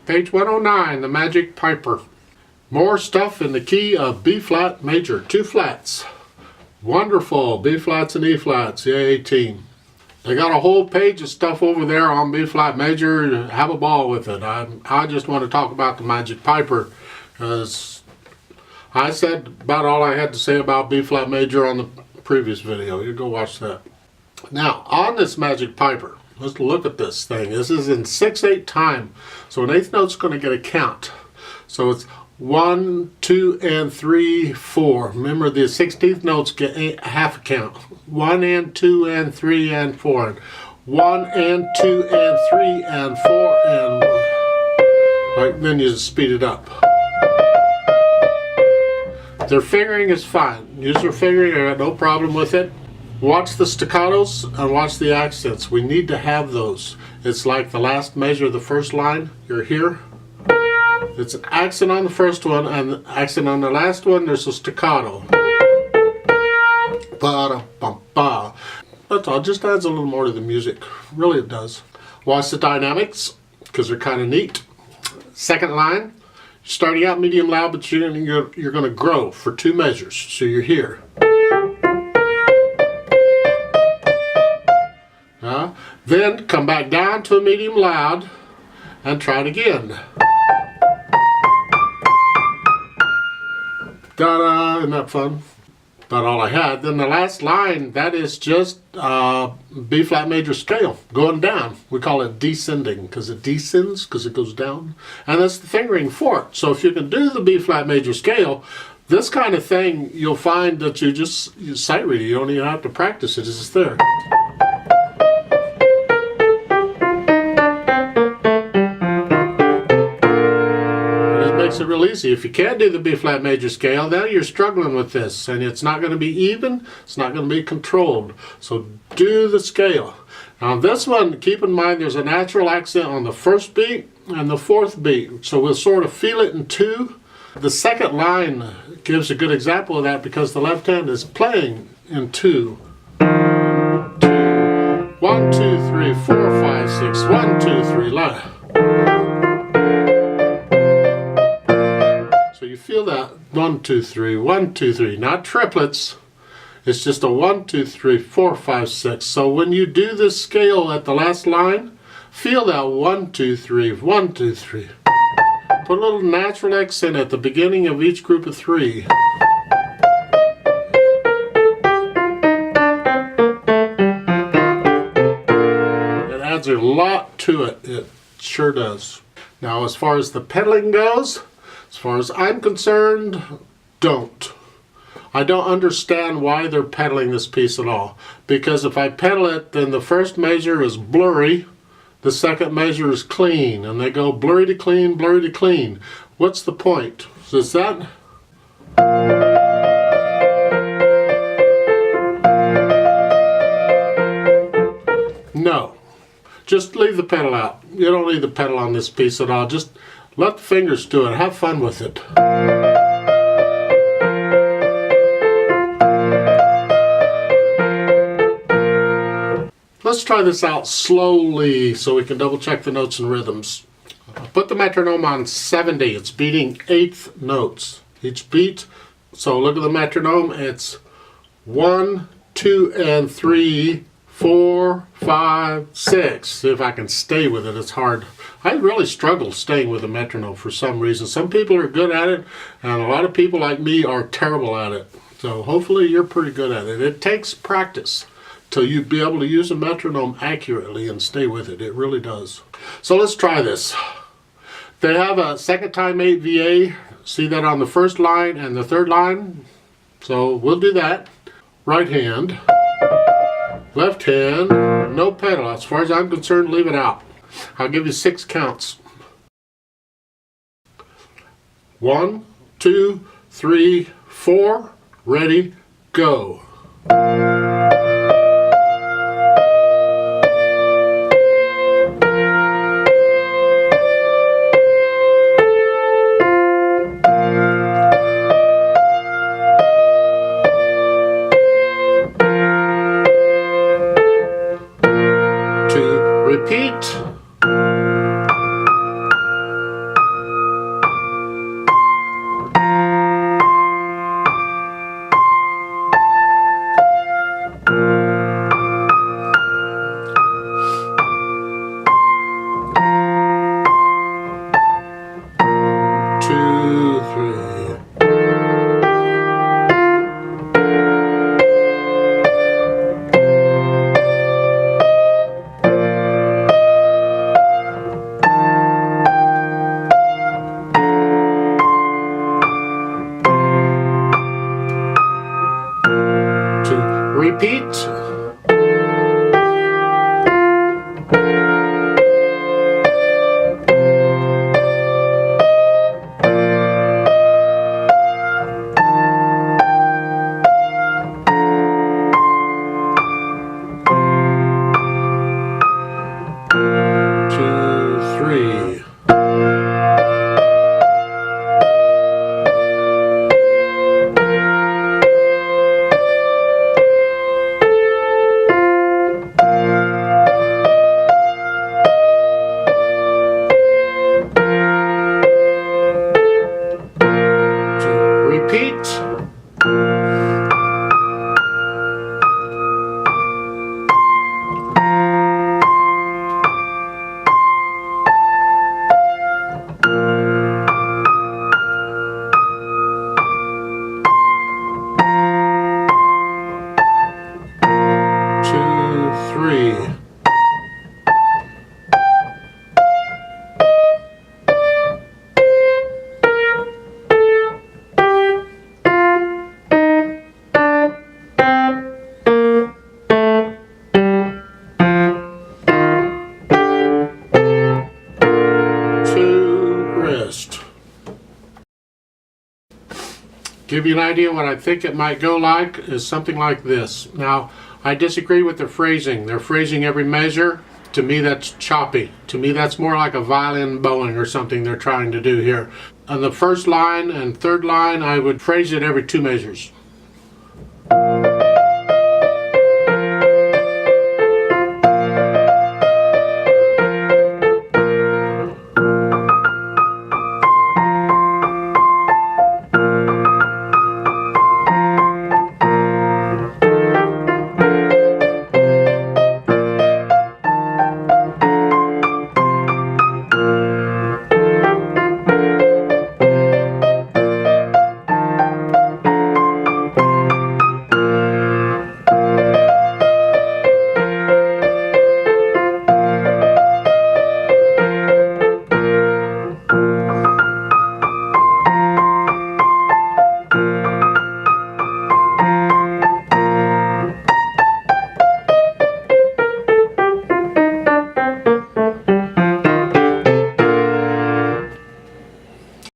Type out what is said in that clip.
Page 109, the Magic Piper. More stuff in the key of B flat major, 2 flats. Wonderful, B flats and E flats, yay team. They got a whole page of stuff over there on B flat major. Have a ball with it. I just want to talk about the Magic Piper because I said about all I had to say about B flat major on the previous video. You go watch that. Now on this Magic Piper, let's look at this thing. This is in 6/8 time, so an eighth note's going to get a count. So it's 1, 2, and 3, 4. Remember, the 16th notes get half a count. 1 and 2 and 3 and 4. 1 and 2 and 3 and 4 and 1. Then you just speed it up. Their fingering is fine. Use their fingering. I got no problem with it. Watch the staccatos and watch the accents. We need to have those. It's like the last measure of the first line. You're here. It's an accent on the first one and an accent on the last one. There's a staccato. Ba-da-bum-ba. That's all. Just adds a little more to the music. Really it does. Watch the dynamics because they're kind of neat. Second line. Starting out medium loud, but you're going to grow for 2 measures. So you're here. Then come back down to a medium loud and try it again. Ta-da! Isn't that fun? About all I had. Then the last line, that is just B flat major scale going down. We call it descending because it descends because it goes down, and that's the fingering for it. So if you can do the B flat major scale, this kind of thing, you'll find that you sight read it. You don't even have to practice it. It's just there. Makes it real easy. If you can't do the B flat major scale, then you're struggling with this, and it's not going to be even, it's not going to be controlled. So do the scale. Now this one, keep in mind there's a natural accent on the first beat and the fourth beat, so we'll sort of feel it in 2. The second line gives a good example of that because the left hand is playing in 2. 1, 2, 3, 4, 5, 6. 1, 2, 3. So you feel that 1, 2, 3, 1, 2, 3, not triplets. It's just a 1, 2, 3, 4, 5, 6. So when you do this scale at the last line, feel that 1, 2, 3, 1, 2, 3. Put a little natural accent at the beginning of each group of 3. It adds a lot to it. It sure does. Now as far as the pedaling goes, as far as I'm concerned, don't. I don't understand why they're pedaling this piece at all. Because if I pedal it, then the first measure is blurry, the second measure is clean, and they go blurry to clean, blurry to clean. What's the point? Is that? No. Just leave the pedal out. You don't need the pedal on this piece at all. Just let the fingers do it. Have fun with it. Let's try this out slowly so we can double check the notes and rhythms. Put the metronome on 70. It's beating 8th notes. Each beat. So look at the metronome. It's 1, 2, and 3, 4, 5, 6. See if I can stay with it. It's hard. I really struggle staying with a metronome for some reason. Some people are good at it, and a lot of people like me are terrible at it. So hopefully you're pretty good at it. It takes practice till you be able to use a metronome accurately and stay with it. It really does. So let's try this. They have a second time 8 VA. See that on the first line and the third line? So we'll do that. Right hand. Left hand. No pedal. As far as I'm concerned, leave it out. I'll give you 6 counts. 1, 2, 3, 4. Ready, go. Repeat. Two, three. Give you an idea what I think it might go like is something like this. Now, I disagree with their phrasing. They're phrasing every measure. To me, that's choppy. To me, that's more like a violin bowing or something they're trying to do here. On the first line and third line, I would phrase it every 2 measures.